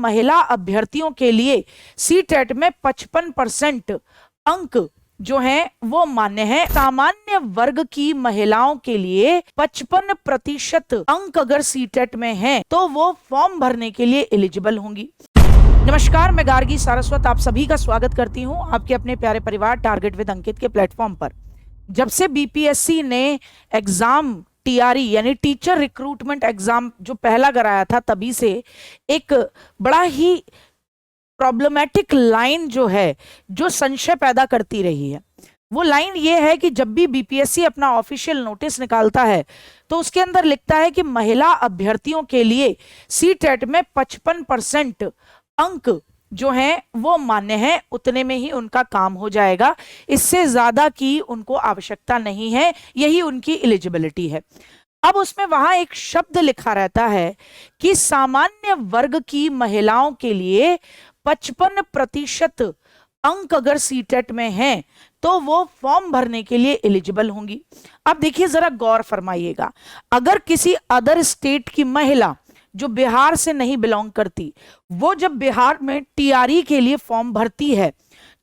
महिला अभ्यर्थियों के लिए सीटेट में 55% अंक जो है वो मान्य है। सामान्य वर्ग की महिलाओं के लिए 55% अंक अगर सीटेट में है तो वो फॉर्म भरने के लिए एलिजिबल होंगी। नमस्कार, मैं गार्गी सारस्वत आप सभी का स्वागत करती हूं आपके अपने प्यारे परिवार टारगेट विद अंकित के प्लेटफॉर्म पर। जब से बीपीएससी ने एग्जाम टीआरई यानी टीचर रिक्रूटमेंट एग्जाम जो पहला कराया था, तभी से एक बड़ा ही प्रॉब्लमेटिक लाइन जो है जो संशय पैदा करती रही है। वो लाइन ये है कि जब भी बीपीएससी अपना ऑफिशियल नोटिस निकालता है तो उसके अंदर लिखता है कि महिला अभ्यर्थियों के लिए सीटेट में 55% अंक जो हैं वो मान्य है, उतने में ही उनका काम हो जाएगा, इससे ज्यादा की उनको आवश्यकता नहीं है, यही उनकी एलिजिबिलिटी है। अब उसमें वहां एक शब्द लिखा रहता है कि सामान्य वर्ग की महिलाओं के लिए 55% अंक अगर सीटेट में हैं तो वो फॉर्म भरने के लिए एलिजिबल होंगी। अब देखिए, जरा गौर फरमाइएगा, अगर किसी अदर स्टेट की महिला जो बिहार से नहीं बिलोंग करती, वो जब बिहार में टीआरई के लिए फॉर्म भरती है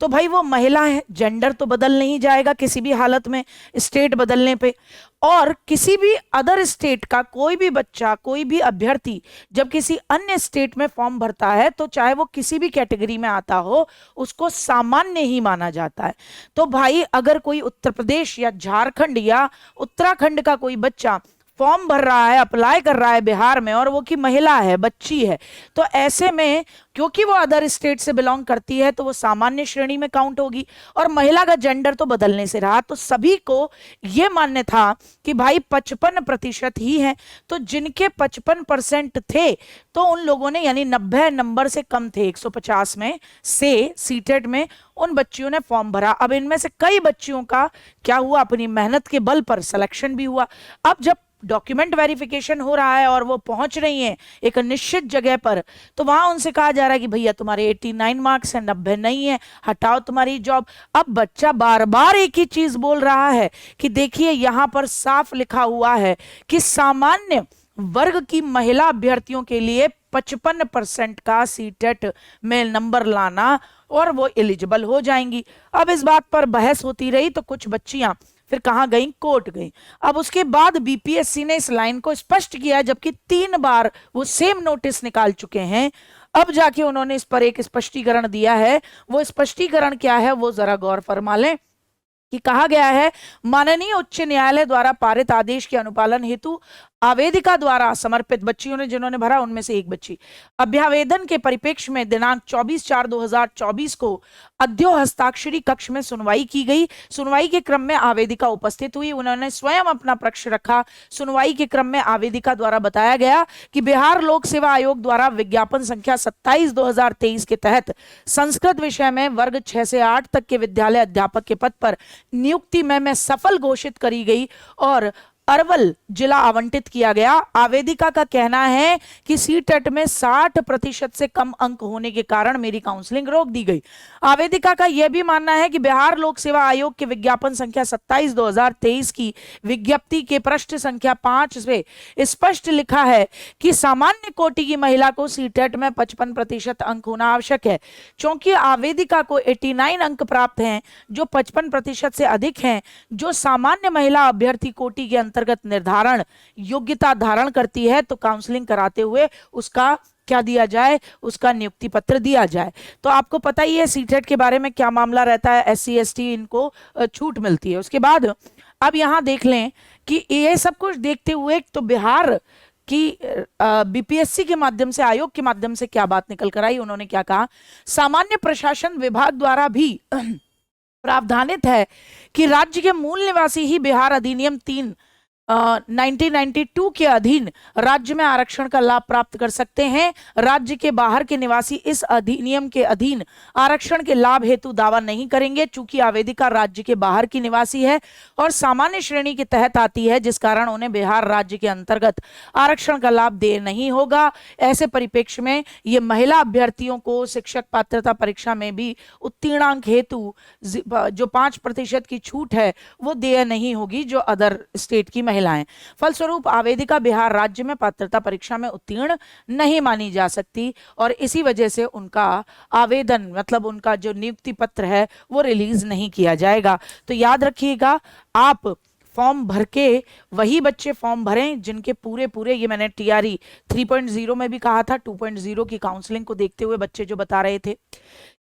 तो भाई वो महिला है, जेंडर तो बदल नहीं जाएगा किसी भी हालत में स्टेट बदलने पे। और किसी भी अदर स्टेट का कोई भी बच्चा, कोई भी अभ्यर्थी जब किसी अन्य स्टेट में फॉर्म भरता है तो चाहे वो किसी भी कैटेगरी में आता हो, उसको सामान्य ही माना जाता है। तो भाई अगर कोई उत्तर प्रदेश या झारखंड या उत्तराखंड का कोई बच्चा फॉर्म भर रहा है, अप्लाई कर रहा है बिहार में, और वो की महिला है, बच्ची है, तो ऐसे में क्योंकि वो अदर स्टेट से बिलोंग करती है तो वो सामान्य श्रेणी में काउंट होगी, और महिला का जेंडर तो बदलने से रहा। तो सभी को ये मान्य था कि भाई 55% ही है। तो जिनके 55% थे तो उन लोगों ने, यानी 90 नंबर से कम थे 150 में से सीटेट में, उन बच्चियों ने फॉर्म भरा। अब इनमें से कई बच्चियों का क्या हुआ, अपनी मेहनत के बल पर सिलेक्शन भी हुआ। अब जब डॉक्यूमेंट वेरिफिकेशन हो रहा है और वो पहुंच रही हैं एक निश्चित जगह पर, तो वहां उनसे कहा जा रहा है कि भैया तुम्हारे 89 मार्क्स हैं, 90 नहीं है, हटाओ तुम्हारी जॉब। अब बच्चा बार बार एक ही चीज बोल रहा है कि देखिए यहां पर साफ लिखा हुआ है कि सामान्य वर्ग की महिला अभ्यर्थियों के लिए 55% का सीटेट में नंबर लाना और वो एलिजिबल हो जाएंगी। अब इस बात पर बहस होती रही तो कुछ बच्चियां फिर कहां गई, कोर्ट गई। अब उसके बाद बीपीएससी ने इस लाइन को स्पष्ट किया, जबकि 3 बार वो सेम नोटिस निकाल चुके हैं। अब जाके उन्होंने इस पर एक स्पष्टीकरण दिया है। वो स्पष्टीकरण क्या है वो जरा गौर फरमा लें कि कहा गया है, माननीय उच्च न्यायालय द्वारा पारित आदेश के अनुपालन हेतु आवेदिका द्वारा समर्पित, बच्चियों ने जिन्होंने भरा उनमें से एक बच्ची, अभ्यावेदन के परिप्रेक्ष्य में दिनांक 24/4/2024 को अद्यो हस्ताक्षरी कक्ष में सुनवाई की गई। सुनवाई के क्रम में आवेदिका उपस्थित हुई, उन्होंने स्वयं अपना पक्ष रखा। सुनवाई के क्रम में आवेदिका द्वारा बताया गया कि बिहार लोक सेवा आयोग द्वारा विज्ञापन संख्या 27/2023 के तहत संस्कृत विषय में वर्ग 6 से 8 तक के विद्यालय अध्यापक के पद पर नियुक्ति में मैं सफल घोषित करी गई और अरवल जिला आवंटित किया गया। आवेदिका का कहना है कि सीटेट में 60% से कम अंक होने के कारण मेरी काउंसलिंग रोक दी गई। आवेदिका का यह भी मानना है कि बिहार लोक सेवा आयोग के विज्ञापन संख्या 27/2023 की विज्ञप्ति के पृष्ठ संख्या 5 से स्पष्ट लिखा है कि सामान्य कोटि की महिला को सीटेट में 55% अंक होना आवश्यक है। चूंकि आवेदिका को 89 अंक प्राप्त हैं जो 55% से अधिक हैं, जो सामान्य महिला अभ्यर्थी कोटि के अंतर्गत निर्धारण योग्यता धारण करती है, तो काउंसलिंग कराते हुए उसका क्या दिया जाए, उसका नियुक्ति पत्र दिया जाए। तो आपको पता ही है सीटेट के बारे में क्या मामला रहता है, SC ST इनको छूट मिलती है। उसके बाद अब यहां देख लें कि ये सब कुछ देखते हुए तो बिहार कि बीपीएससी के माध्यम से, आयोग के माध्यम से क्या बात निकल कर आई, उन्होंने क्या कहा, सामान्य प्रशासन विभाग द्वारा भी प्रावधानित है कि राज्य के मूल निवासी ही बिहार अधिनियम 3 1992 के अधीन राज्य में आरक्षण का लाभ प्राप्त कर सकते हैं। राज्य के बाहर के निवासी इस अधिनियम के अधीन आरक्षण के लाभ हेतु दावा नहीं करेंगे। चूंकि आवेदिका राज्य के बाहर की निवासी है और सामान्य श्रेणी के तहत आती है, जिस कारण उन्हें बिहार राज्य के अंतर्गत आरक्षण का लाभ दे नहीं होगा। ऐसे परिप्रेक्ष्य में ये महिला अभ्यर्थियों को शिक्षक पात्रता परीक्षा में भी उत्तीर्णांक हेतु जो 5% की छूट है वो देय नहीं होगी, जो अदर स्टेट की महिला महिलाएं। फलस्वरूप आवेदिका बिहार राज्य में पात्रता परीक्षा में उत्तीर्ण नहीं मानी जा सकती और इसी वजह से उनका आवेदन मतलब उनका जो नियुक्ति पत्र है वो रिलीज नहीं किया जाएगा। तो याद रखिएगा, आप फॉर्म भर के वही बच्चे फॉर्म भरें जिनके पूरे पूरे, ये मैंने टीआरई 3.0 में भी कहा था, 2.0 की काउंसलिंग को देखते हुए बच्चे जो बता रहे थे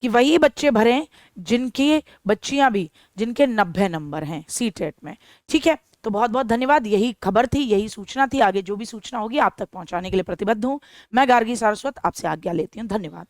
कि वही बच्चे भरें जिनकी बच्चियां भी जिनके 90 नंबर हैं सीटेट में। ठीक है, तो बहुत बहुत धन्यवाद। यही खबर थी, यही सूचना थी। आगे जो भी सूचना होगी आप तक पहुंचाने के लिए प्रतिबद्ध हूं। मैं गार्गी सारस्वत आपसे आज्ञा लेती हूं। धन्यवाद।